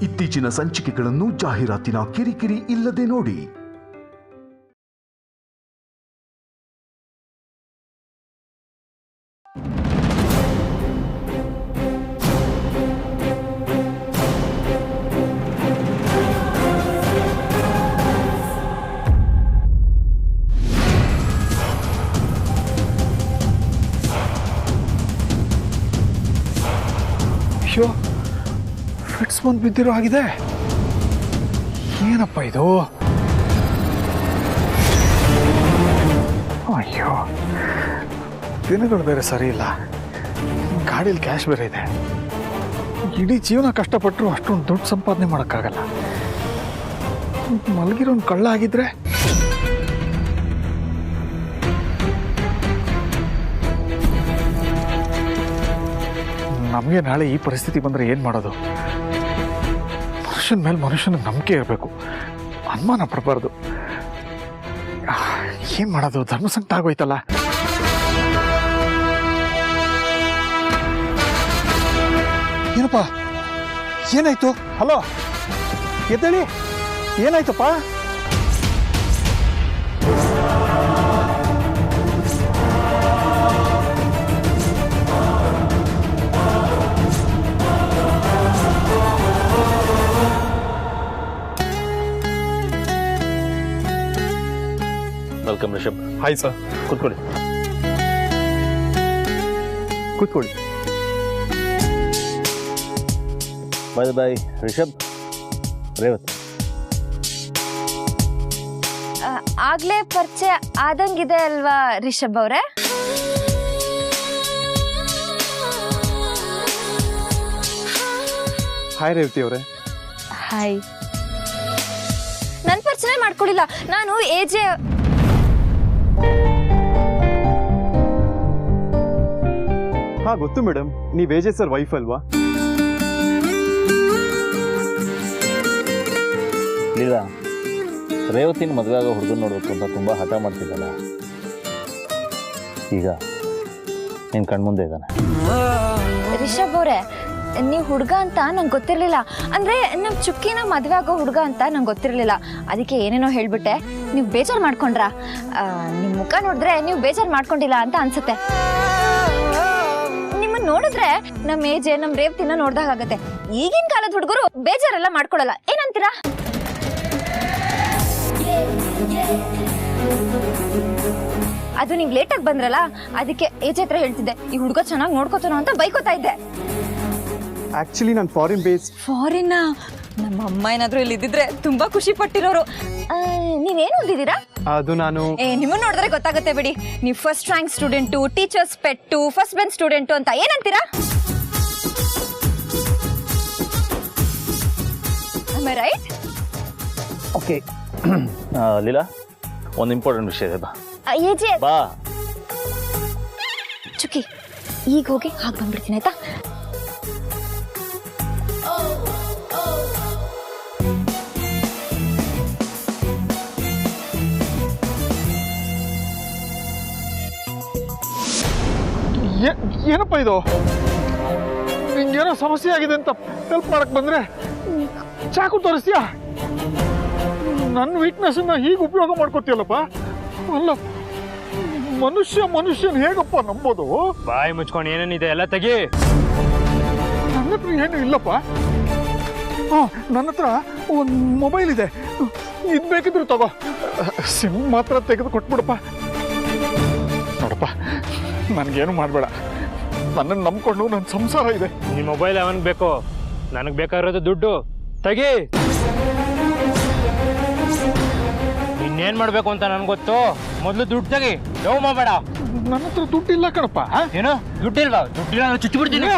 ಇತ್ತೀಚಿನ ಸಂಚಿಕೆಗಳನ್ನು ಜಾಹೀರಾತಿನ ಕಿರಿಕಿರಿ ಇಲ್ಲದೆ ನೋಡಿ. ಅಯ್ಯೋ, ಫಿಟ್ಸ್ ಬಂದು ಬಿದ್ದಿರೋ ಆಗಿದೆ. ಏನಪ್ಪ ಇದು? ಅಯ್ಯೋ, ದಿನಗಳು ಬೇರೆ ಸರಿ ಇಲ್ಲ, ಗಾಡೀಲಿ ಕ್ಯಾಶ್ ಬೇರೆ ಇದೆ. ಇಡೀ ಜೀವನ ಕಷ್ಟಪಟ್ಟರು ಅಷ್ಟೊಂದು ದುಡ್ಡು ಸಂಪಾದನೆ ಮಾಡೋಕ್ಕಾಗಲ್ಲ. ಮಲಗಿರೋನು ಕಳ್ಳ ಆಗಿದ್ರೆ ನಮಗೆ ನಾಳೆ ಈ ಪರಿಸ್ಥಿತಿ ಬಂದರೆ ಏನು ಮಾಡೋದು? ಮನುಷ್ಯನ ಮೇಲೆ ಮನುಷ್ಯನಿಗೆ ನಂಬಿಕೆ ಇರಬೇಕು, ಅನುಮಾನ ಪಡಬಾರ್ದು. ಏನು ಮಾಡೋದು? ಧರ್ಮಸಂಕಟ ಆಗೋಯ್ತಲ್ಲ. ಏನಪ್ಪ, ಏನಾಯ್ತು? ಹಲೋ, ಎದ್ದೇಳಿ, ಏನಾಯ್ತಪ್ಪ? ವೆಲ್ಕಮ್ ರಿಷಬ್. Hi sir. ಕೂತ್ಕೊಳ್ಳಿ. ಕೂತ್ಕೊಳ್ಳಿ. ಬಾಯ್ ರಿಷಬ್, ರೇವತಿ. ಆಗ್ಲೇ ಪರಿಚಯ ಆದಂಗಿದೆ ಅಲ್ವಾ ರಿಷಬ್ ಅವರೇ? ಹಾಯ್ ರೇವತಿ ಅವರೇ. ಹಾಯ್. ನನ್ ಪರಿಚಯ ಮಾಡ್ಕೊಳ್ಳಿಲ್ಲ, ನಾನು ಎಜೆ. ಹಾ ಗೊತ್ತು ಮೇಡಮ್, ನೀವು ಎಜೆ ಸರ್ ವೈಫ್ ಅಲ್ವಾ? ಲೀಲಾ, ರೇವತಿನ ಮದುವೆ ಆಗೋ ಹುಡುಗನ ನೋಡ್ಬೇಕು ಅಂತ ತುಂಬ ಹಠ ಮಾಡ್ತಿದ್ದಲ್ಲ, ಈಗ ನಿನ್ನ ಕಣ್ಮುಂದೆ ಇದ್ದಾನೆ. ರಿಷಬ್ ಅವರೇ, ನೀವು ಹುಡುಗ ಅಂತ ನಂಗೆ ಗೊತ್ತಿರಲಿಲ್ಲ. ಅಂದರೆ ನಮ್ಮ ಚುಕ್ಕಿನ ಮದುವೆ ಆಗೋ ಹುಡುಗ ಅಂತ ನಂಗೆ ಗೊತ್ತಿರಲಿಲ್ಲ. ಅದಕ್ಕೆ ಏನೇನೋ ಹೇಳಿಬಿಟ್ಟೆ. ನೀವು ಬೇಜಾರು ಮಾಡ್ಕೊಂಡ್ರಾ? ನಿಮ್ಮ ಮುಖ ನೋಡಿದ್ರೆ ನೀವು ಬೇಜಾರು ಮಾಡ್ಕೊಂಡಿಲ್ಲ ಅಂತ ಅನ್ಸುತ್ತೆ. ನಿಮ್ಮನ್ನು ನೋಡಿದ್ರೆ ನಮ್ಮ ಏಜೆ ನಮ್ಮ ರೇವತಿನ ನೋಡ್ದಾಗತ್ತೆ. ಈಗಿನ ಕಾಲದ ಹುಡುಗರು ಬೇಜಾರೆಲ್ಲ ಮಾಡ್ಕೊಳ್ಳಲ್ಲ, ಏನಂತೀರಾ? ಅದು ನೀವು ಲೇಟಾಗಿ ಬಂದ್ರಲ್ಲ, ಅದಕ್ಕೆ ಏಜೆ ಹತ್ರ ಹೇಳ್ತಿದ್ದೆ, ಈ ಹುಡುಗ ಚೆನ್ನಾಗಿ ನೋಡ್ಕೋತಾನೋ ಅಂತ ಬೈಕೋತಾ ಇದ್ದೆ. ಆಕ್ಚುಲಿ ನಾನು ಫಾರಿನ್ ಬೇಸ್. ಫಾರಿನ್? ನಮ್ಮ ಅಮ್ಮ ಏನಾದ್ರು ಇಲ್ಲಿ ಇದ್ದಿದ್ರೆ ತುಂಬಾ ಖುಷಿ ಪಟ್ಟಿರೋರು. ನೀವೇನು ಓದಿದ್ದೀರಾ? ಅದು ನಾನು ನಿಮ್ಮನ್ನ ನೋಡಿದ್ರೆ ಗೊತ್ತಾಗುತ್ತೆ ಬಿಡಿ. ನೀವು ಫಸ್ಟ್ ರ್ಯಾಂಕ್ ಸ್ಟೂಡೆಂಟು, ಟೀಚರ್ಸ್ ಪೆಟ್ಟು, ಫಸ್ಟ್ ಬೆಂಚ್ ಸ್ಟೂಡೆಂಟು ಅಂತ ಏನಂತೀರಾ? ರೈಟ್? ಓಕೆ ಲೀಲಾ, ಒಂದು ಇಂಪಾರ್ಟೆಂಟ್ ವಿಷಯ ಇದೆ. ಬಾ. ಚುಕ್ಕಿ, ಈಗ ಹೋಗಿ ಹಾಗೆ ಬಂದ್ಬಿಡ್ತೀನಿ ಆಯ್ತಾ? ಏನಪ್ಪ ಇದು? ನಿಂಗೇನೋ ಸಮಸ್ಯೆ ಆಗಿದೆ ಅಂತ ಹೆಲ್ಪ್ ಮಾಡಕ್ ಬಂದ್ರೆ ಚಾಕು ತೋರಿಸ್ತೀಯಾ? ನನ್ನ ವೀಕ್ನೆಸ್ನ ಹೀಗೆ ಉಪಯೋಗ ಮಾಡ್ಕೊತೀಯಲ್ಲಪ್ಪ. ಅಲ್ಲ, ಮನುಷ್ಯನ ಹೇಗಪ್ಪ ನಂಬೋದು? ಬಾಯಿ ಮುಚ್ಕೊಂಡು ಏನೇನಿದೆ ಎಲ್ಲ ತೆಗಿ. ನನ್ನ ಹತ್ರ ಏನು ಇಲ್ಲಪ್ಪ. ನನ್ನ ಹತ್ರ ಒಂದು ಮೊಬೈಲ್ ಇದೆ, ಇದು ಬೇಕಿದ್ರು ತಗೋ. ಸಿಮ್ ಮಾತ್ರ ತೆಗೆದು ಕೊಟ್ಬಿಡಪ್ಪ. ನೋಡಪ್ಪ, ನನಗೇನು ಮಾಡಬೇಡ. ನನ್ನನ್ನು ನಂಬ್ಕೊಂಡು ನನ್ನ ಸಂಸಾರ ಇದೆ. ನಿಮ್ಮ ಮೊಬೈಲ್ ಅವನಿಗೆ ಬೇಕು, ನನಗೆ ಬೇಕಾಗಿರೋದು ದುಡ್ಡು. ತೆಗಿ. ಇನ್ನೇನು ಮಾಡಬೇಕು ಅಂತ ನನಗೆ ಗೊತ್ತು. ಮೊದಲು ದುಡ್ಡು ತೆಗಿ, ನೋವು ಮಾಡಬೇಡ. ನನ್ನ ಹತ್ರ ದುಡ್ಡಿಲ್ಲ ಕಣಪ್ಪ. ಏನು ದುಡ್ಡಿಲ್ವಾ? ದುಡ್ಡಿಲ್ಲ ಚುಚ್ಚಿಬಿಡ್ತೀನಿ.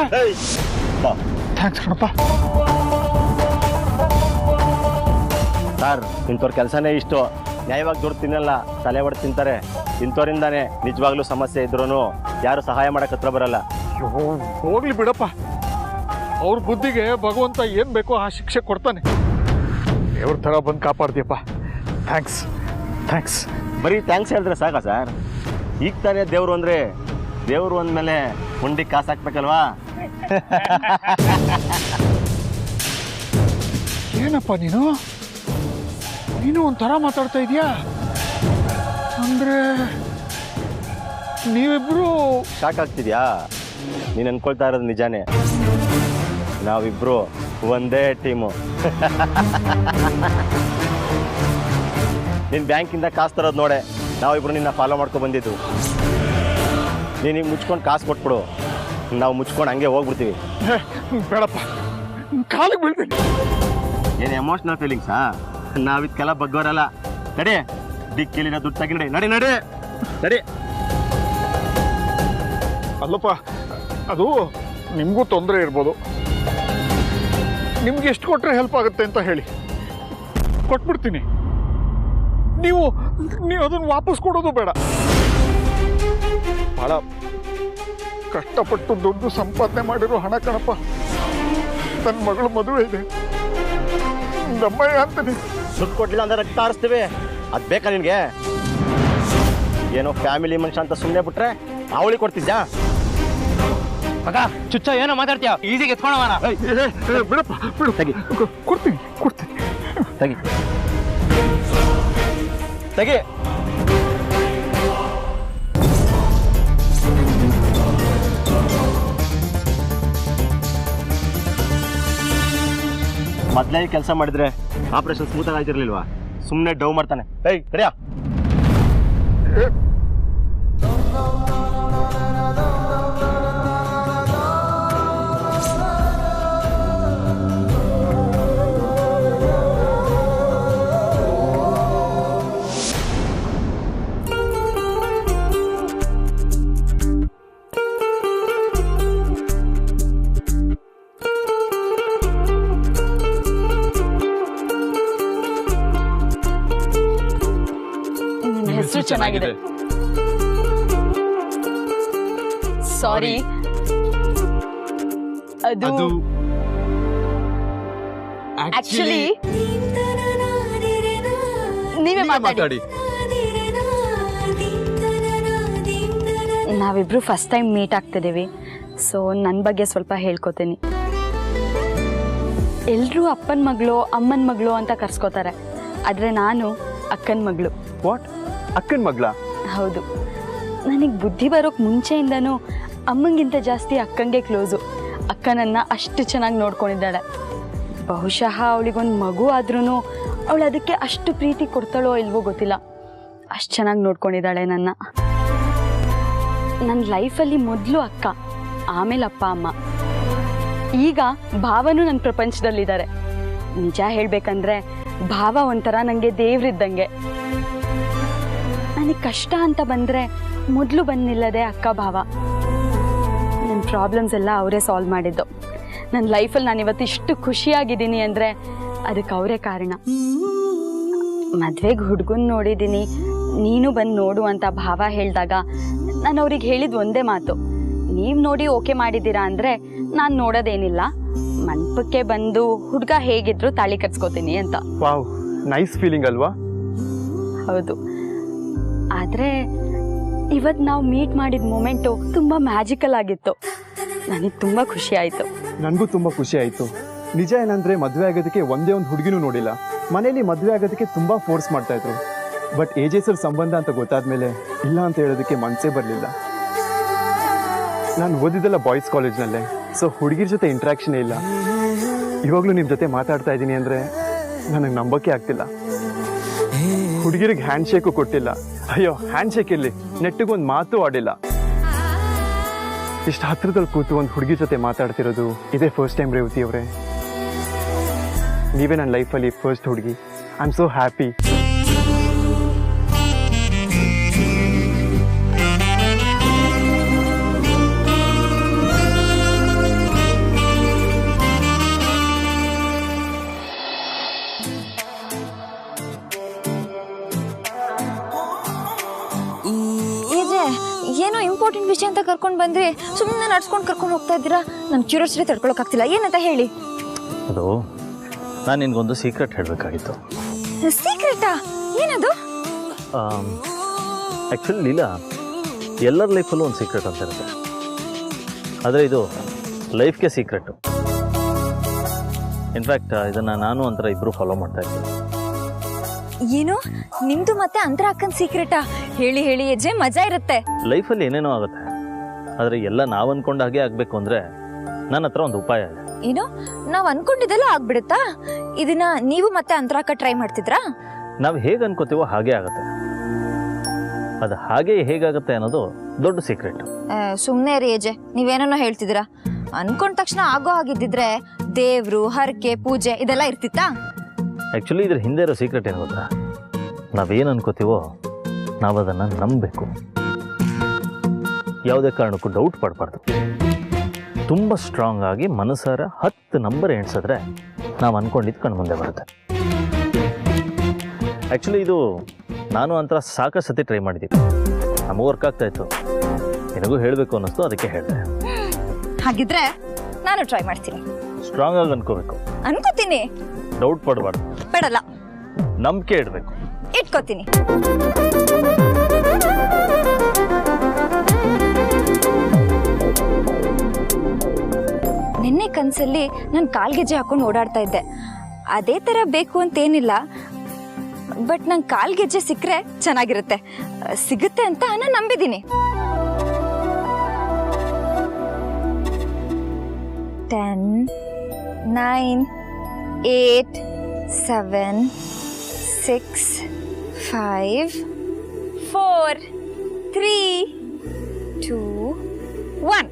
ಥ್ಯಾಂಕ್ಸ್ ಕಣಪ್ಪ. ಸರ್, ಇಂಥವ್ರ ಕೆಲಸನೇ ಇಷ್ಟು. ನ್ಯಾಯವಾಗಿ ದುಡ್ಡು ತಿನ್ನಲ್ಲ, ತಲೆ ಹೊಡೆದು ತಿಂತಾರೆ. ಇಂಥವ್ರಿಂದಾನೆ ನಿಜವಾಗ್ಲೂ ಸಮಸ್ಯೆ ಇದ್ರೂ ಯಾರು ಸಹಾಯ ಮಾಡಕ್ಕೆ ಹತ್ರ ಬರಲ್ಲ. ಹೋಗ್ಲಿ ಬಿಡಪ್ಪ, ಅವ್ರ ಬುದ್ಧಿಗೆ ಭಗವಂತ ಏನು ಬೇಕೋ ಆ ಶಿಕ್ಷೆ ಕೊಡ್ತಾನೆ. ದೇವ್ರ ಥರ ಬಂದು ಕಾಪಾಡ್ತೀಯಪ್ಪ. ಥ್ಯಾಂಕ್ಸ್. ಬರೀ ಥ್ಯಾಂಕ್ಸ್ ಹೇಳಿದ್ರೆ ಸಾಕಾ ಸರ್? ಈಗ ತಾನೇ ದೇವರು ಅಂದರೆ, ದೇವರು ಅಂದಮೇಲೆ ಹುಂಡಿಗೆ ಕಾಸು ಹಾಕ್ಬೇಕಲ್ವಾ? ಏನಪ್ಪ ನೀನು ಒಂಥರ ಮಾತಾಡ್ತಾ ಇದೀಯಾ? ಅಂದ್ರೆ ನೀವಿಬ್ರು ಶಾಕ್ ಆಗ್ತಿದ್ಯಾ? ನೀನು ಅನ್ಕೊಳ್ತಾ ಇರೋದು ನಿಜಾನೇ. ನಾವಿಬ್ರು ಒಂದೇ ಟೀಮು. ನಿನ್ನ ಬ್ಯಾಂಕಿಂದ ಕಾಸು ತರೋದು ನೋಡೆ ನಾವಿಬ್ರು ನಿನ್ನ ಫಾಲೋ ಮಾಡ್ಕೊಂಡು ಬಂದಿದ್ದು. ನೀನು ಮುಚ್ಕೊಂಡು ಕಾಸು ಕೊಟ್ಬಿಡು, ನಾವು ಮುಚ್ಕೊಂಡು ಹಂಗೆ ಹೋಗ್ಬಿಡ್ತೀವಿ. ಬೇಡಪ್ಪ, ಕಾಲಿಗೆ ಬೀಳ್ತೀನಿ. ಏನು ಎಮೋಷ್ನಲ್ ಫೀಲಿಂಗ್ಸಾ? ನಾವಿದ್ಕೆಲ್ಲ ಬಗ್ಗೋರಲ್ಲ. ನಡಿ, ದಿಕ್ಕಿಲಿನ ದುಡ್ಡು ತಗಿ ನಡಿ ನಡಿ ನಡಿ. ಅಲ್ಲಪ್ಪ, ಅದು ನಿಮಗೂ ತೊಂದರೆ ಇರ್ಬೋದು. ನಿಮ್ಗೆ ಎಷ್ಟು ಕೊಟ್ಟರೆ ಹೆಲ್ಪ್ ಆಗುತ್ತೆ ಅಂತ ಹೇಳಿ ಕೊಟ್ಬಿಡ್ತೀನಿ. ನೀವು ಅದನ್ನು ವಾಪಸ್ ಕೊಡೋದು ಬೇಡ. ಭಾಳ ಕಷ್ಟಪಟ್ಟು ದುಡ್ಡು ಸಂಪಾದನೆ ಮಾಡಿರೋ ಹಣ ಕಣಪ್ಪ. ನನ್ನ ಮಗಳು ಮದುವೆ ಇದೆ, ನಮ್ಮಯ್ಯ ಅಂತೀನಿ. ದುಡ್ಡು ಕೊಡ್ಲಿಲ್ಲ ಅಂದ್ರೆ ರಕ್ತ ಆರಿಸ್ತೀವಿ. ಅದು ಬೇಕಾ ನಿನಗೆ? ಏನೋ ಫ್ಯಾಮಿಲಿ ಮನುಷ್ಯ ಅಂತ ಸುಮ್ಮನೆ ಬಿಟ್ರೆ ಅವಳಿಗೆ ಕೊಡ್ತಿದ್ಯಾ? ಮಗ ಚುಚ್ಚ ಏನೋ ಮಾತಾಡ್ತೀಯ, ಈಸಿಗೆ ಎತ್ಕೊಂಡವನ. ಬಿಡಪ್ಪ ಬಿಡು, ತೆಗಿ ಕೊಡ್ತೀನಿ ತೆಗಿ ತೆಗಿ. ಮೊದಲೇ ಕೆಲಸ ಮಾಡಿದ್ರೆ ಆಪರೇಷನ್ ಸ್ಮೂತಾಗಿ ಆಯ್ತಿರ್ಲಿಲ್ವಾ? ಸುಮ್ಮನೆ ಡೌ ಮಾಡ್ತಾನೆ. ಕರಿಯಾ ಹೆಸರು ಚೆನ್ನಾಗಿದೆ. ಸಾರಿ, ಅದು ಆಕ್ಚುಲಿ ನೀವೇ ಮಾತಾಡಿ. ನಾವಿಬ್ರು ಫಸ್ಟ್ ಟೈಮ್ ಮೀಟ್ ಆಗ್ತಿದ್ದೀವಿ, ಸೊ ನನ್ನ ಬಗ್ಗೆ ಸ್ವಲ್ಪ ಹೇಳ್ಕೊತೀನಿ. ಎಲ್ಲರೂ ಅಪ್ಪನ ಮಗಳು ಅಮ್ಮನ ಮಗಳು ಅಂತ ಕರ್ಸ್ಕೋತಾರೆ, ಆದರೆ ನಾನು ಅಕ್ಕನ ಮಗಳು. ವಾಟ್? ಅಕ್ಕನ ಮಗಳ? ಹೌದು. ನನಗೆ ಬುದ್ಧಿ ಬರೋಕ್ಕೆ ಮುಂಚೆಯಿಂದನೂ ಅಮ್ಮಂಗಿಂತ ಜಾಸ್ತಿ ಅಕ್ಕಂಗೆ ಕ್ಲೋಸು. ಅಕ್ಕನನ್ನು ಅಷ್ಟು ಚೆನ್ನಾಗಿ ನೋಡ್ಕೊಂಡಿದ್ದಾಳೆ. ಬಹುಶಃ ಅವಳಿಗೊಂದು ಮಗು ಆದ್ರೂ ಅವಳು ಅದಕ್ಕೆ ಅಷ್ಟು ಪ್ರೀತಿ ಕೊಡ್ತಾಳೋ ಇಲ್ವೋ ಗೊತ್ತಿಲ್ಲ, ಅಷ್ಟು ಚೆನ್ನಾಗಿ ನೋಡ್ಕೊಂಡಿದ್ದಾಳೆ ನನ್ನ ಲೈಫಲ್ಲಿ. ಮೊದಲು ಅಕ್ಕ, ಆಮೇಲೆ ಅಪ್ಪ ಅಮ್ಮ, ಈಗ ಭಾವನೂ ನನ್ನ ಪ್ರಪಂಚದಲ್ಲಿದ್ದಾರೆ. ನಿಜ ಹೇಳಬೇಕಂದ್ರೆ ಭಾವ ಒಂಥರ ನನಗೆ ದೇವ್ರಿದ್ದಂಗೆ. ನನಗೆ ಕಷ್ಟ ಅಂತ ಬಂದರೆ ಮೊದಲು ಬಂದು ನಿಲ್ಲದೆ ಅಕ್ಕ ಭಾವ. ನನ್ನ ಪ್ರಾಬ್ಲಮ್ಸ್ ಎಲ್ಲ ಅವರೇ ಸಾಲ್ವ್ ಮಾಡಿದ್ದು. ನನ್ನ ಲೈಫಲ್ಲಿ ನಾನು ಇವತ್ತು ಇಷ್ಟು ಖುಷಿಯಾಗಿದ್ದೀನಿ ಅಂದರೆ ಅದಕ್ಕೆ ಅವರೇ ಕಾರಣ. ಮದುವೆಗೆ ಹುಡುಗನ ನೋಡಿದ್ದೀನಿ, ನೀನು ಬಂದು ನೋಡು ಅಂತ ಭಾವ ಹೇಳಿದಾಗ ನಾನು ಅವ್ರಿಗೆ ಹೇಳಿದ ಒಂದೇ ಮಾತು, ನೀವು ನೋಡಿ ಓಕೆ ಮಾಡಿದ್ದೀರಾ ಅಂದರೆ ನಾನು ನೋಡೋದೇನಿಲ್ಲ, ಮಂಟಪಕ್ಕೆ ಬಂದು ಹುಡುಗ ಹೇಗಿದ್ರು ತಾಳಿ ಕಟ್ಸ್ಕೊತೀನಿ ಅಂತ. ವಾವ್, ನೈಸ್ ಫೀಲಿಂಗ್ ಅಲ್ವಾ? ಹೌದು. ಆದರೆ ಇವತ್ತು ನಾವು ಮೀಟ್ ಮಾಡಿದ ಮೂಮೆಂಟು ತುಂಬ ಮ್ಯಾಜಿಕಲ್ ಆಗಿತ್ತು. ನನಗೆ ತುಂಬ ಖುಷಿ ಆಯಿತು. ನನಗೂ ತುಂಬ ಖುಷಿ ಆಯಿತು. ನಿಜ ಏನಂದರೆ ಮದುವೆ ಆಗೋದಕ್ಕೆ ಒಂದೇ ಒಂದು ಹುಡುಗಿನೂ ನೋಡಿಲ್ಲ. ಮನೇಲಿ ಮದುವೆ ಆಗೋದಕ್ಕೆ ತುಂಬ ಫೋರ್ಸ್ ಮಾಡ್ತಾಯಿದ್ರು. ಬಟ್ ಏಜೆಸರ್ ಸಂಬಂಧ ಅಂತ ಗೊತ್ತಾದ ಮೇಲೆ ಇಲ್ಲ ಅಂತ ಹೇಳೋದಕ್ಕೆ ಮನಸ್ಸೇ ಬರಲಿಲ್ಲ. ನಾನು ಓದಿದ್ದೆಲ್ಲ ಬಾಯ್ಸ್ ಕಾಲೇಜ್ನಲ್ಲೇ, ಸೊ ಹುಡುಗಿರ ಜೊತೆ ಇಂಟ್ರ್ಯಾಕ್ಷನೇ ಇಲ್ಲ. ಇವಾಗಲೂ ನಿಮ್ಮ ಜೊತೆ ಮಾತಾಡ್ತಾ ಇದ್ದೀನಿ ಅಂದರೆ ನನಗೆ ನಂಬೋಕೆ ಆಗ್ತಿಲ್ಲ. ಹುಡುಗಿರಿಗೆ ಹ್ಯಾಂಡ್ ಶೇಕು ಕೊಟ್ಟಿಲ್ಲ. ಅಯ್ಯೋ, ಹ್ಯಾಂಡ್ ಶೇಕ್ ಇರಲಿ, ನೆಟ್ಟಿಗೊಂದು ಮಾತು ಆಡಿಲ್ಲ. ಇಷ್ಟು ಹತ್ರದಲ್ಲಿ ಕೂತು ಒಂದು ಹುಡುಗಿ ಜೊತೆ ಮಾತಾಡ್ತಿರೋದು ಇದೇ ಫಸ್ಟ್ ಟೈಮ್ ರೇವತಿ ಅವರೇ. ನೀವೇ ನನ್ನ ಲೈಫಲ್ಲಿ ಫಸ್ಟ್ ಹುಡುಗಿ. I am so happy. ಏನೋ ಇಂಪಾರ್ಟೆಂಟ್ ವಿಷಯ ಅಂತ ಕರ್ಕೊಂಡು ಬಂದ್ರಿ, ಸುಮ್ಮನೆ ನಡ್ಸ್ಕೊಂಡು ಕರ್ಕೊಂಡು ಹೋಗ್ತಾ ಇದ್ದೀರಾ. ನನ್ನ ಕ್ಯೂರಿಯಾಸಿಟಿ ತಡ್ಕೊಳಕ್ಕಾಗ್ತಿಲ್ಲ. ಏನಂತ ಹೇಳಿ. ಅದು ನಾನು ನಿನ್ಗೊಂದು ಸೀಕ್ರೆಟ್ ಹೇಳಬೇಕಾಗಿತ್ತು. ಸೀಕ್ರೆಟಾ? ಏನದು? ಆ್ಯಕ್ಚುಲಿ ಲೀಲಾ, ಎಲ್ಲರ ಲೈಫಲ್ಲೂ ಒಂದು ಸೀಕ್ರೆಟ್ ಅಂತ ಇರುತ್ತೆ, ಆದರೆ ಇದು ಲೈಫ್ಗೆ ಸೀಕ್ರೆಟು. ಇನ್ಫ್ಯಾಕ್ಟ್ ಇದನ್ನು ನಾನು ಒಂಥರ ಇಬ್ಬರು ಫಾಲೋ ಮಾಡ್ತಾ ಇದ್ದೀನಿ. ಏನು ನಿಮ್ದು ಮತ್ತೆ ಅಂತರ ಅಕ್ಕನ ಸೀಕ್ರೆಟಾ? ಹೇಳಿ ಹೇಳಿ ಹೆಜ್ಜೆ, ಮಜಾ ಇರುತ್ತೆ. ಲೈಫಲ್ಲಿ ಏನೇನೋ ಆಗುತ್ತೆ, ಆದರೆ ಎಲ್ಲ ನಾವು ಅಂದ್ಕೊಂಡ ಹಾಗೆ ಆಗಬೇಕು ಅಂದರೆ ನನ್ನ ಹತ್ರ ಒಂದು ಉಪಾಯ ಇದೆ. ಏನು, ನಾವ್ ಅನ್ಕೊಂಡಿದ್ದೆಲ್ಲ ಆಗ್ಬಿಡುತ್ತಾ? ಇದನ್ನ ನೀವು ಮತ್ತೆ ಅಂತರ ಅಕ್ಕ ಟ್ರೈ ಮಾಡ್ತಿದ್ರಾ? ನಾವು ಹೇಗೆ ಅನ್ಕೋತೀವೋ ಹಾಗೆ ಆಗುತ್ತೆ. ಅದು ಹಾಗೆ ಹೇಗಾಗುತ್ತೆ ಅನ್ನೋದು ದೊಡ್ಡ ಸೀಕ್ರೆಟ್. ಸುಮ್ಮನೆ ರೀ ಹೆಜ್ಜೆ, ನೀವೇನೋ ಹೇಳ್ತಿದ್ದೀರಾ. ಅನ್ಕೊಂಡ ತಕ್ಷಣ ಆಗೋ ಹಾಗಿದ್ದಿದ್ರೆ ದೇವ್ರು, ಹರಕೆ, ಪೂಜೆ ಇದೆಲ್ಲ ಇರ್ತಿತ್ತಾ? ಆ್ಯಕ್ಚುಲಿ ಇದ್ರ ಹಿಂದೆ ಇರೋ ಸೀಕ್ರೆಟ್ ಏನು ಗೊತ್ತಾ? ನಾವೇನು ಅನ್ಕೋತೀವೋ ನಾವು ಅದನ್ನು ನಂಬಬೇಕು. ಯಾವುದೇ ಕಾರಣಕ್ಕೂ ಡೌಟ್ ಪಡಬಾರ್ದು. ತುಂಬ ಸ್ಟ್ರಾಂಗ್ ಆಗಿ ಮನಸ್ಸಾರ 10 ನಂಬರ್ ಎಣಿಸಿದ್ರೆ ನಾವು ಅಂದ್ಕೊಂಡಿದ್ದು ಕಣ್ಣು ಮುಂದೆ ಬರುತ್ತೆ. ಆ್ಯಕ್ಚುಲಿ ಇದು ನಾನು ಅಂತರ ಸಾಕಷ್ಟು ಸತಿ ಟ್ರೈ ಮಾಡಿದ್ದೀನಿ. ನಮಗೂ ವರ್ಕ್ ಆಗ್ತಾ ಇತ್ತು, ನಿನಗೂ ಹೇಳಬೇಕು ಅನ್ನಿಸ್ತು, ಅದಕ್ಕೆ ಹೇಳಿದೆ. ಹಾಗಿದ್ರೆ ನಾನು ಟ್ರೈ ಮಾಡ್ತೀನಿ. ಸ್ಟ್ರಾಂಗ್ ಆಗಿ ಅನ್ಕೋಬೇಕು. ಅನ್ಕೋತೀನಿ. ಡೌಟ್ ಪಡಬಾರ್ದು. ಬೇಡಲ್ಲ, ನಂಬಿಕೆ ಇಡಬೇಕು. ಇಟ್ಕೋತೀನಿ. ನಿನ್ನೆ ಕನ್ಸಲ್ಲಿ ನಾನು ಕಾಲ್ಗೆಜ್ಜೆ ಹಾಕೊಂಡು ಓಡಾಡ್ತಾ ಇದ್ದೆ. ಅದೇ ತರ ಬೇಕು ಅಂತೇನಿಲ್ಲ, ಬಟ್ ನಂಗೆ ಕಾಲ್ಗೆಜ್ಜೆ ಸಿಕ್ಕರೆ ಚೆನ್ನಾಗಿರುತ್ತೆ, ಸಿಗುತ್ತೆ ಅಂತ ನಾನು ನಂಬಿದ್ದೀನಿ. 10, 9, 8, 7, 6, 5, 4, 3, 2, 1.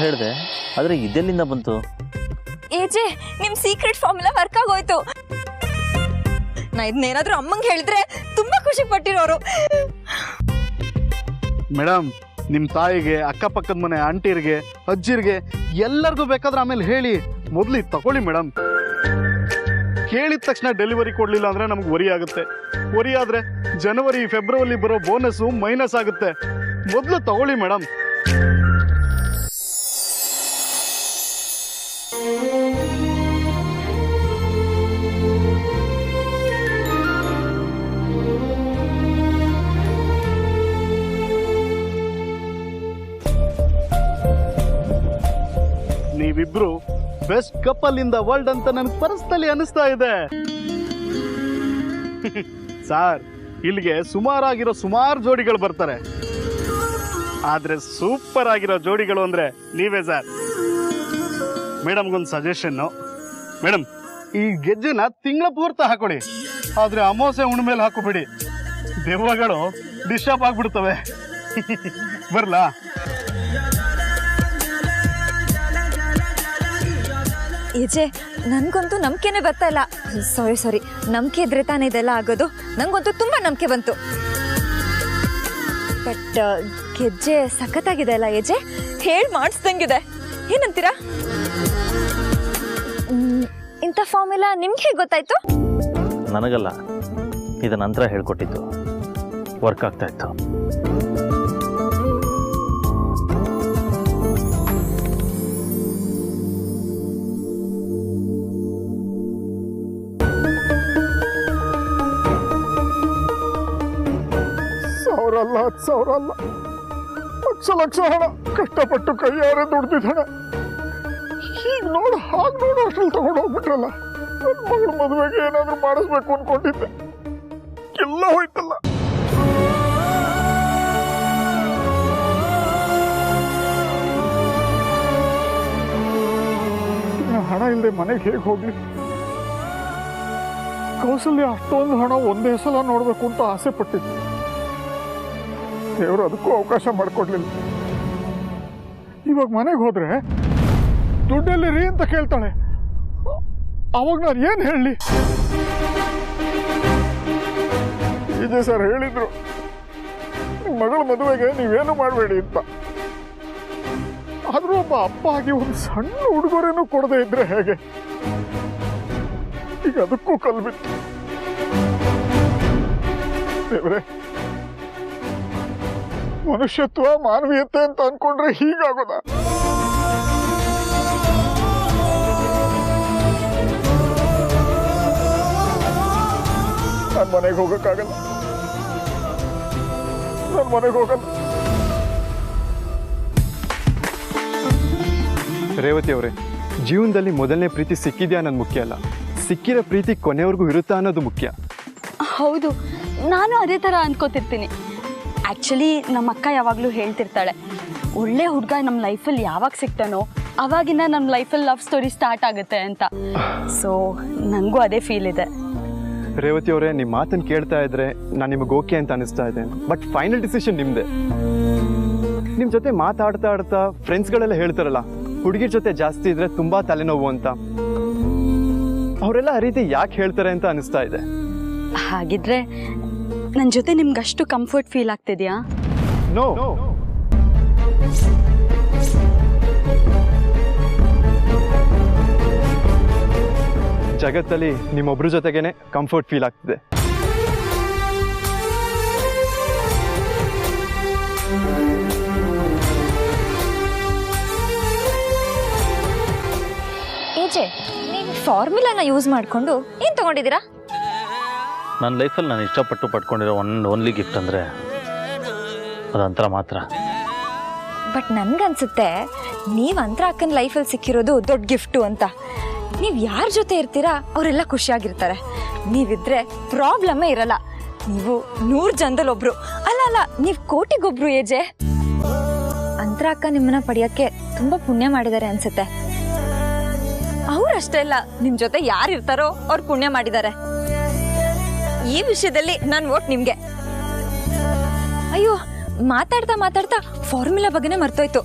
ಹೇಳಿದೆ, ಆದರೆ ಇದೆಲ್ಲಿಂದ ಬಂತು? ಏಜೆ, ನಿಮ್ ಸೀಕ್ರೆಟ್ ಫಾರ್ಮುಲಾ ವರ್ಕ್ ಆಗೋಯ್ತು. ನಾ ಇದನ್ನೇನಾದ್ರೂ ಅಮ್ಮಂಗೆ ಹೇಳಿದ್ರೆ ತುಂಬಾ ಖುಷಿ ಪಟ್ಟಿರೋರು. ಮೇಡಮ್, ನಿಮ್ಮ ತಾಯಿಗೆ, ಅಕ್ಕಪಕ್ಕದ ಮನೆ ಆಂಟಿರ್ಗೆ, ಅಜ್ಜಿರ್ಗೆ ಎಲ್ಲರಿಗೂ ಬೇಕಾದ್ರೆ ಆಮೇಲೆ ಹೇಳಿ. ಮೊದಲು ಇದು ತಗೊಳ್ಳಿ ಮೇಡಮ್. ಕೇಳಿದ ತಕ್ಷಣ ಡೆಲಿವರಿ ಕೊಡಲಿಲ್ಲ ಅಂದರೆ ನಮ್ಗೆ ವರಿ ಆಗುತ್ತೆ. ವರಿ ಆದರೆ ಜನವರಿ, ಫೆಬ್ರವರಿ ಬರೋ ಬೋನಸ್ಸು ಮೈನಸ್ ಆಗುತ್ತೆ. ಮೊದಲು ತಗೊಳ್ಳಿ ಮೇಡಮ್. ನೀವಿಬ್ರು best couple in the world ಅಂತ ನನ್ಗೆ ಪರ್ಸನಲಿ ಅನಿಸ್ತಾ ಇದೆ. ಸಾರ್, ಇಲ್ಲಿಗೆ ಸುಮಾರು ಜೋಡಿಗಳು ಬರ್ತಾರೆ, ಆದ್ರೆ ಸೂಪರ್ ಆಗಿರೋ ಜೋಡಿಗಳು ಅಂದ್ರೆ ನೀವೇ ಸರ್. ಮೇಡಮ್ಗೊಂದು ಸಜೆಷನ್ನು. ಮೇಡಮ್, ಈ ಗೆಜ್ಜೆನ ತಿಂಗಳ ಪೂರ್ತಿ ಹಾಕೊಳ್ಳಿ, ಆದ್ರೆ ಅಮಾವಾಸ್ಯೆ ಹುಣ್ಣಿಮೆಯಲ್ಲಿ ಹಾಕೋಬಿಡಿ. ದೆವ್ವಗಳು ಡಿಸ್ಟರ್ಬ್ ಆಗ್ಬಿಡ್ತವೆ. ಬರ್ಲಾ? ಏಜೆ, ನನ್ಗಂತೂ ನಂಬಿಕೆನೆ ಬರ್ತಾ ಇಲ್ಲ. ಸಾರಿ, ನಂಬಿಕೆ ಇದ್ರೆ ತಾನೇ ಇದೆಲ್ಲ ಆಗೋದು. ನಂಗಂತೂ ತುಂಬಾ ನಂಬಿಕೆ ಬಂತು. ಬಟ್ ಗೆಜ್ಜೆ ಸಖತ್ತಾಗಿದೆ ಅಲ್ಲ ಏಜೆ? ಹೇಳಿ ಮಾಡಿಸ್ದಂಗಿದೆ. ಏನಂತೀರಾ? ಇಂಥ ಫಾರ್ಮುಲಾ ನಿಮ್ಗೆ ಹೇಗೆ ಗೊತ್ತಾಯ್ತು? ನನಗಲ್ಲ, ಇದು ನಂತರ ಹೇಳ್ಕೊಟ್ಟಿದ್ದು. ವರ್ಕ್ ಆಗ್ತಾ ಇತ್ತು. ಸಾವಿರ ಅಲ್ಲ, 10,000 ಅಲ್ಲ, ಲಕ್ಷ ಹಣ ಕಷ್ಟಪಟ್ಟು ಕೈಯಾರೆ ದುಡ್ದಿದ್ದ ಹಣ ಹೀಗೆ ನೋಡು ಹಾಗೆ ನೋಡು ಅಷ್ಟ್ರಲ್ಲಿ ತಗೊಂಡು ಹೋಗ್ಬಿಟ್ರಲ್ಲ. ನನ್ನ ಮಗಳ ಮದುವೆಗೆ ಏನಾದರೂ ಮಾಡಿಸ್ಬೇಕು ಅನ್ಕೊಂಡಿದ್ದೆ, ಎಲ್ಲ ಹೋಯ್ತಲ್ಲ. ಹಣ ಇಲ್ಲದೆ ಮನೆಗೆ ಹೇಗೆ ಹೋಗ್ಲಿ? ಕೌಸಲ್ಯ ಅಷ್ಟೊಂದು ಹಣ ಒಂದೇ ಸಲ ನೋಡ್ಬೇಕು ಅಂತ ಆಸೆ ಪಟ್ಟಿದ್ದೆ. ದೇವರು ಅದಕ್ಕೂ ಅವಕಾಶ ಮಾಡಿಕೊಡ್ಲಿಲ್ಲ. ಇವಾಗ ಮನೆಗೆ ಹೋದ್ರೆ ದುಡ್ಡಲ್ಲಿ ರೀ ಅಂತ ಕೇಳ್ತಾಳೆ. ಅವಾಗ ನಾನು ಏನು ಹೇಳಲಿ? ಇದೆ ಸರ್ ಹೇಳಿದ್ರು, ಮಗಳ ಮದುವೆಗೆ ನೀವೇನು ಮಾಡಬೇಡಿ ಅಂತ. ಆದ್ರೂ ಒಬ್ಬ ಅಪ್ಪ ಆಗಿ ಒಂದು ಸಣ್ಣ ಉಡುಗೊರೆನೂ ಕೊಡದೇ ಇದ್ರೆ ಹೇಗೆ? ಈಗ ಅದಕ್ಕೂ ಕಲ್ಬಿತ್ತು. ದೇವ್ರೆ, ಮನುಷ್ಯತ್ವ ಮಾನವೀಯತೆ ಅಂತ ಅನ್ಕೊಂಡ್ರೆ ಹೀಗಾಗೋದ? ನಾನು ಮನೆಗೆ ಹೋಗಕ್ಕಾಗಲ್ಲ, ನಾನು ಮನೆಗೆ ಹೋಗಲ್ಲ. ರೇವತಿ ಅವರೇ, ಜೀವನದಲ್ಲಿ ಮೊದಲನೇ ಪ್ರೀತಿ ಸಿಕ್ಕಿದ್ಯಾ ಅನ್ನೋದು ಮುಖ್ಯ ಅಲ್ಲ, ಸಿಕ್ಕಿರೋ ಪ್ರೀತಿ ಕೊನೆವರೆಗೂ ಇರುತ್ತಾ ಅನ್ನೋದು ಮುಖ್ಯ. ಹೌದು, ನಾನು ಅದೇ ಥರ ಅಂದ್ಕೋತಿರ್ತೀನಿ. ಆ್ಯಕ್ಚುಲಿ ನಮ್ಮ ಅಕ್ಕ ಯಾವಾಗಲೂ ಹೇಳ್ತಿರ್ತಾಳೆ, ಒಳ್ಳೆ ಹುಡುಗ ನಮ್ಮ ಲೈಫಲ್ಲಿ ಯಾವಾಗ ಸಿಗ್ತಾನೋ ಅವಾಗಿಂದ ನಮ್ಮ ಲೈಫಲ್ಲಿ ಲವ್ ಸ್ಟೋರಿ ಸ್ಟಾರ್ಟ್ ಆಗುತ್ತೆ ಅಂತ. ಸೊ ನನಗೂ ಅದೇ ಫೀಲ್ ಇದೆ. ರೇವತಿ ಅವರೇ, ನಿಮ್ಮ ಮಾತನ್ನು ಕೇಳ್ತಾ ಇದ್ರೆ ನಾನು ನಿಮಗೆ ಓಕೆ ಅಂತ ಅನಿಸ್ತಾ ಇದೆ, ಬಟ್ ಫೈನಲ್ ಡಿಸಿಷನ್ ನಿಮ್ಮದೇ. ನಿಮ್ಮ ಜೊತೆ ಮಾತಾಡ್ತಾ ಆಡ್ತಾ ಫ್ರೆಂಡ್ಸ್ಗಳೆಲ್ಲ ಹೇಳ್ತಾರಲ್ಲ, ಹುಡುಗಿರ ಜೊತೆ ಜಾಸ್ತಿ ಇದ್ರೆ ತುಂಬಾ ತಲೆನೋವು ಅಂತ. ಅವರೆಲ್ಲ ಆ ರೀತಿ ಯಾಕೆ ಹೇಳ್ತಾರೆ ಅಂತ ಅನಿಸ್ತಾ ಇದೆ. ಹಾಗಿದ್ರೆ ನನ್ನ ಜೊತೆ ನಿಮ್ಗೆ ಅಷ್ಟು ಕಂಫರ್ಟ್ ಫೀಲ್ ಆಗ್ತಿದ್ಯಾ? ನೋ, ಜಗತ್ತಲ್ಲಿ ನಿಮ್ಮೊಬ್ರ ಜೊತೆಗೇನೆ ಕಂಫರ್ಟ್ ಫೀಲ್ ಆಗ್ತಿದೆ. ಏಜೆ, ನೀವು ಫಾರ್ಮುಲಾನ ಯೂಸ್ ಮಾಡಿಕೊಂಡು ಏನು ತಗೊಂಡಿದ್ದೀರಾ? ನನ್ನ ಲೈಫಲ್ಲಿ ನಾನು ಇಷ್ಟಪಟ್ಟು ಪಡ್ಕೊಂಡಿರೋ ಓನ್ಲಿ ಗಿಫ್ಟ್ ಅಂದರೆ ಅದಂತರ ಮಾತ್ರ. ಬಟ್ ನನ್ಗನ್ಸುತ್ತೆ ನೀವು ಅಂತರ ಅಕ್ಕನ ಲೈಫಲ್ಲಿ ಸಿಕ್ಕಿರೋದು ದೊಡ್ಡ ಗಿಫ್ಟು ಅಂತ. ನೀವು ಯಾರ ಜೊತೆ ಇರ್ತೀರಾ ಅವರೆಲ್ಲ ಖುಷಿಯಾಗಿರ್ತಾರೆ. ನೀವಿದ್ರೆ ಪ್ರಾಬ್ಲಮ್ಮೇ ಇರಲ್ಲ. ನೀವು 100 ಜನದಲ್ಲಿ ಒಬ್ರು, ಅಲ್ಲ ನೀವು ಕೋಟಿಗೊಬ್ರು. ಏಜೆ, ಅಂತರ ಅಕ್ಕ ನಿಮ್ಮನ್ನ ಪಡೆಯೋಕ್ಕೆ ತುಂಬ ಪುಣ್ಯ ಮಾಡಿದ್ದಾರೆ ಅನ್ಸುತ್ತೆ. ಅವ್ರಷ್ಟೇ ಇಲ್ಲ, ನಿಮ್ಮ ಜೊತೆ ಯಾರು ಇರ್ತಾರೋ ಅವ್ರು ಪುಣ್ಯ ಮಾಡಿದ್ದಾರೆ. ಈ ವಿಷಯದಲ್ಲಿ ನಾನು ವೋಟ್ ನಿಮಗೆ. ಅಯ್ಯೋ, ಮಾತಾಡ್ತಾ ಫಾರ್ಮುಲಾ ಬಗ್ಗೆನೇ ಮರ್ತೋಯ್ತು.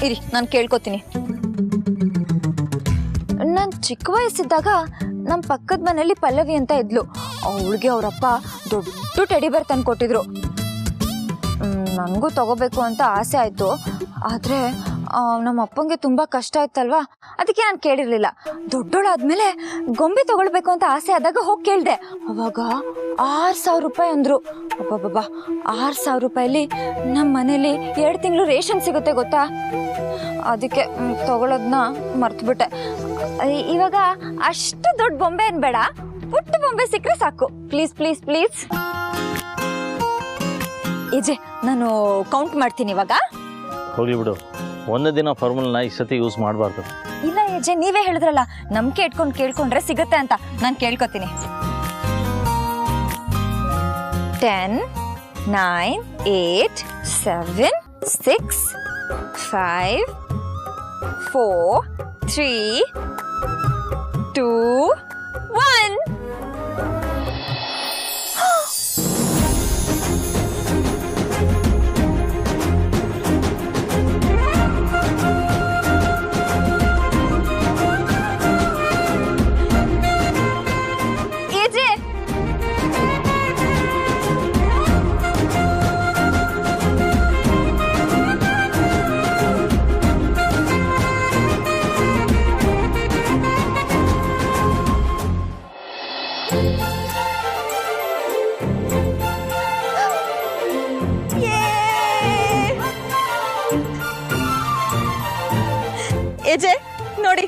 ಇರಿ, ನಾನು ಕೇಳ್ಕೊತೀನಿ. ನಾನು ಚಿಕ್ಕ ವಯಸ್ಸಿದ್ದಾಗ ನಮ್ಮ ಪಕ್ಕದ ಮನೆಯಲ್ಲಿ ಪಲ್ಲವಿ ಅಂತ ಇದ್ಲು. ಅವಳಿಗೆ ಅವರಪ್ಪ ದೊಡ್ಡ ಟೆಡಿ ಬೇರ್ ತಂದು ಕೊಟ್ಟಿದ್ರು. ನನಗೂ ತಗೋಬೇಕು ಅಂತ ಆಸೆ ಆಯಿತು. ಆದರೆ ನಮ್ಮ ಅಪ್ಪಂಗೆ ತುಂಬ ಕಷ್ಟ ಆಯ್ತಲ್ವಾ, ಅದಕ್ಕೆ ನಾನು ಕೇಳಿರಲಿಲ್ಲ. ದೊಡ್ಡೋಳಾದ್ಮೇಲೆ ಗೊಂಬೆ ತಗೊಳ್ಬೇಕು ಅಂತ ಆಸೆ ಆದಾಗ ಹೋಗಿ ಕೇಳಿದೆ. ಅವಾಗ 6,000 ರೂಪಾಯಿ ಅಂದರು. ಅಬ್ಬಬ್ಬಬ್ಬಾ, 6,000 ರೂಪಾಯಲ್ಲಿ ನಮ್ಮ ಮನೇಲಿ 2 ತಿಂಗಳು ರೇಷನ್ ಸಿಗುತ್ತೆ ಗೊತ್ತಾ. ಅದಕ್ಕೆ ತಗೊಳ್ಳೋದನ್ನ ಮರ್ತ್ಬಿಟ್ಟೆ. ಇವಾಗ ಅಷ್ಟು ದೊಡ್ಡ ಬೊಂಬೆ ಏನು ಬೇಡ, ಪುಟ್ಟ ಬೊಂಬೆ ಸಿಕ್ಕರೆ ಸಾಕು. Please please please. ಏಜೆ, ನಾನು ಕೌಂಟ್ ಮಾಡ್ತೀನಿ ಇವಾಗ. ಹೋಗ್ಲಿ ಬಿಡು, ಒಂದೇ ದಿನ ಫಾರ್ಮುಲಾನ ಈ ಸತಿ ಯೂಸ್ ಮಾಡಬಾರ್ದು. ಇಲ್ಲ ಏಜೆ, ನೀವೇ ಹೇಳಿದ್ರಲ್ಲ ನಂಬಿಕೆ ಇಟ್ಕೊಂಡು ಕೇಳ್ಕೊಂಡ್ರೆ ಸಿಗುತ್ತೆ ಅಂತ. ನಾನು ಕೇಳ್ಕೊತೀನಿ. 10, 9, 8, 7, 6, 5, 4, 3, 2, 1. ಏಜೆ ನೋಡಿ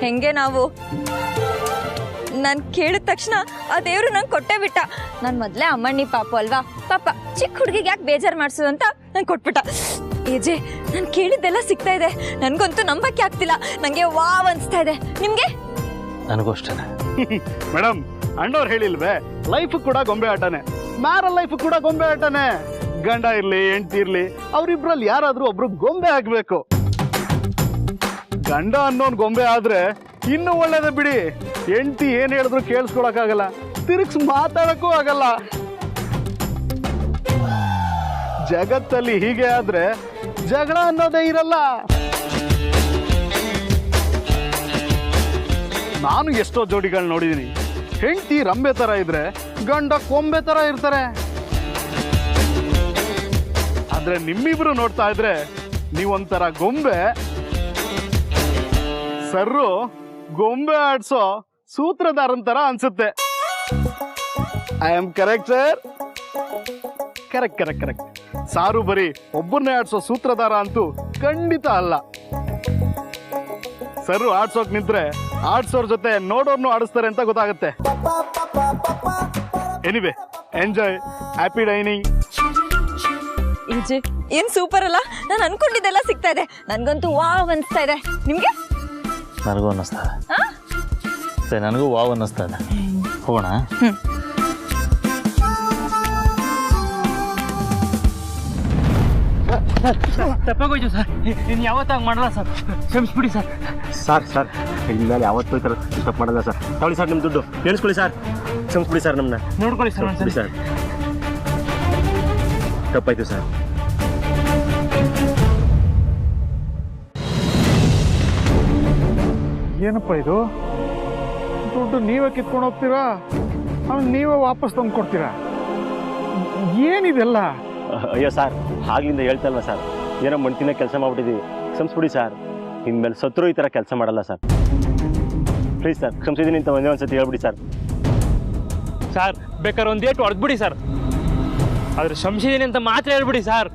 ಹೆಂಗೆ ನಾವು ನಾನು ಕೇಳಿದ ತಕ್ಷಣ ಆ ದೇವ್ರು ನಂಗೆ ಕೊಟ್ಟೆ ಬಿಟ್ಟ. ನಾನು ಮೊದಲೇ ಅಮ್ಮಣ್ಣಿ ಪಾಪು ಅಲ್ವಾ, ಪಾಪ ಚಿಕ್ಕ ಹುಡುಗಿಗೆ ಯಾಕೆ ಬೇಜಾರು ಮಾಡಿಸು ಅಂತ ನಂಗೆ ಕೊಟ್ಬಿಟ್ಟ. ಏಜೆ, ನಾನು ಕೇಳಿದ್ದೆಲ್ಲ ಸಿಗ್ತಾ ಇದೆ. ನನಗಂತೂ ನಂಬಕ್ಕೆ ಆಗ್ತಿಲ್ಲ. ನನಗೆ ವಾವ್ ಅನಿಸ್ತಾ ಇದೆ. ನಿಮಗೆ? ನನಗೂ ಅಷ್ಟೇ ಮೇಡಮ್. ಅಣ್ಣವ್ರು ಹೇಳಿಲ್ವೇ, ಲೈಫ್ ಕೂಡ ಗೊಂಬೆ ಆಟನೇ, ಮ್ಯಾರಲ್ ಲೈಫ್ ಕೂಡ ಗೊಂಬೆ ಆಟನೇ. ಗಂಡ ಇರ್ಲಿ ಹೆಂಡತಿ ಇರ್ಲಿ, ಅವ್ರಿಬ್ರಲ್ಲಿ ಯಾರಾದ್ರೂ ಒಬ್ರು ಗೊಂಬೆ ಆಗ್ಬೇಕು. ಗಂಡ ಅನ್ನೋನ್ ಗೊಂಬೆ ಆದ್ರೆ ಇನ್ನು ಒಳ್ಳೇದೇ ಬಿಡಿ. ಹೆಂಡತಿ ಏನ್ ಹೇಳಿದ್ರು ಕೇಳಿಸ್ಕೊಳಕ್ಕಾಗಲ್ಲ, ತಿರುಗಿಸ್ ಮಾತಾಡಕ್ಕೂ ಆಗಲ್ಲ. ಜಗತ್ತಲ್ಲಿ ಹೀಗೆ ಆದ್ರೆ ಜಗಳ ಅನ್ನೋದೇ ಇರಲ್ಲ. ನಾನು ಎಷ್ಟೋ ಜೋಡಿಗಳು ನೋಡಿದೀನಿ, ಹೆಂಡತಿ ರಂಬೆ ತರ ಇದ್ರೆ ಗಂಡ ಕೊಂಬೆ ತರ ಇರ್ತಾರೆ. ಆದ್ರೆ ನಿಮ್ಮಿಬ್ರು ನೋಡ್ತಾ ಇದ್ರೆ ನೀವೊಂಥರ ಗೊಂಬೆ, ಸರ್ರು ಗೊಂಬೆ ಆಡ್ಸೋ ಸೂತ್ರಧಾರನ್ ತರ ಅನ್ಸುತ್ತೆ. I am correct sir? Correct correct correct. ಸಾರು ಬರೀ ಒಬ್ಬರನ್ನೇ ಆಡ್ಸೋ ಸೂತ್ರಧಾರ ಅಂತೂ ಖಂಡಿತ ಅಲ್ಲ. ಸರ್ರು ಆಡ್ಸೋಕ್ ನಿಂತ್ರೆ ಆಡ್ಸೋರ್ ಜೊತೆ ನೋಡೋರ್ನು ಆಡಿಸ್ತಾರೆ ಅಂತ ಗೊತ್ತಾಗುತ್ತೆ. Anyway, enjoy, happy dining. ಏನ್ ಸೂಪರ್ ಅಲ್ಲ? ನಾನು ಅನ್ಕೊಂಡಿದ್ದೆಲ್ಲ ಸಿಗ್ತಾ ಇದೆ. ನನ್ಗಂತೂ ವಾವ್ ಅನ್ಸ್ತಾ ಇದೆ. ನಿಮ್ಗೆ? ನನಗೂ ಅನ್ನಿಸ್ತಾ ಇದೆ. ನನಗೂ ವಾವ್ ಅನ್ನಿಸ್ತಾ ಇದೆ. ಹೋಗೋಣ. ತಪ್ಪಾಗೋಯ್ತು ಸರ್, ಇನ್ನು ಯಾವತ್ತಾಗ ಮಾಡಲ್ಲ ಸರ್, ಕ್ಷಮಿಸ್ಬಿಡಿ ಸರ್. ಸರ್ ಇನ್ಮೇಲೆ ಯಾವತ್ತೂ ಈ ಥರ ಡಿಸ್ಟರ್ಬ್ ಮಾಡಲ್ಲ ಸರ್. ತಗೊಳ್ಳಿ ಸರ್ ನಿಮ್ಮ ದುಡ್ಡು, ನೆನೆಸ್ಕೊಳ್ಳಿ ಸರ್. ಕ್ಷಮಿಸ್ಬಿಡಿ ಸರ್ ನಮ್ಮನ್ನ. ನೋಡ್ಕೊಳ್ಳಿ ಸರ್ ಕ್ಷಮಿಸ್ಬಿಡಿ ಸರ್, ತಪ್ಪಾಯ್ತು ಸರ್. ಏನಪ್ಪ ಇದು? ದುಡ್ಡು ನೀವೇ ಕಿತ್ಕೊಂಡು ಹೋಗ್ತೀರಾ, ಆಮೇಲೆ ನೀವೇ ವಾಪಸ್ ತಂದು ಕೊಡ್ತೀರಾ? ಏನಿದೆಲ್ಲ? ಅಯ್ಯೋ ಸರ್, ಆಗ್ಲಿಂದ ಹೇಳ್ತಾ ಇಲ್ವಾ ಸರ್, ಏನೋ ಮಣ್ತಿನ ಕೆಲಸ ಮಾಡ್ಬಿಟ್ಟಿದ್ದೀವಿ, ಕ್ಷಮಿಸ್ಬಿಡಿ ಸರ್. ಇನ್ಮೇಲೆ ಸತ್ರು ಈ ಥರ ಕೆಲಸ ಮಾಡಲ್ಲ ಸರ್. ಪ್ಲೀಸ್ ಸರ್, ಕ್ಷಮಿಸಿದ್ದೀನಿ ಅಂತ ಒಂದೇ ಒಂದ್ಸತಿ ಹೇಳ್ಬಿಡಿ ಸರ್. ಸರ್ ಬೇಕಾದ್ರೆ ಒಂದೇಟು ಹೊಡೆದ್ಬಿಡಿ ಸರ್, ಆದ್ರೆ ಕ್ಷಮಿಸಿದ್ದೀನಿ ಅಂತ ಮಾತ್ರ ಹೇಳ್ಬಿಡಿ ಸರ್.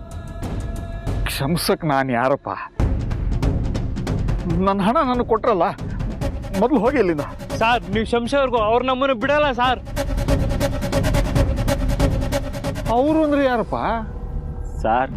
ಕ್ಷಮಿಸಕ್ ನಾನು ಯಾರಪ್ಪ? ನನ್ನ ಹಣ ನಾನು ಕೊಟ್ರಲ್ಲ, ಮೊದಲು ಹೋಗಿ ಇಲ್ಲಿಂದ. ಸರ್ ನೀವು ಕ್ಷಮಿಸೋರ್ಗು ಅವ್ರು ನಮ್ಮನ್ನು ಬಿಡಲ್ಲ ಸರ್. ಅವರು ಅಂದ್ರೆ ಯಾರಪ್ಪ? ಸರ್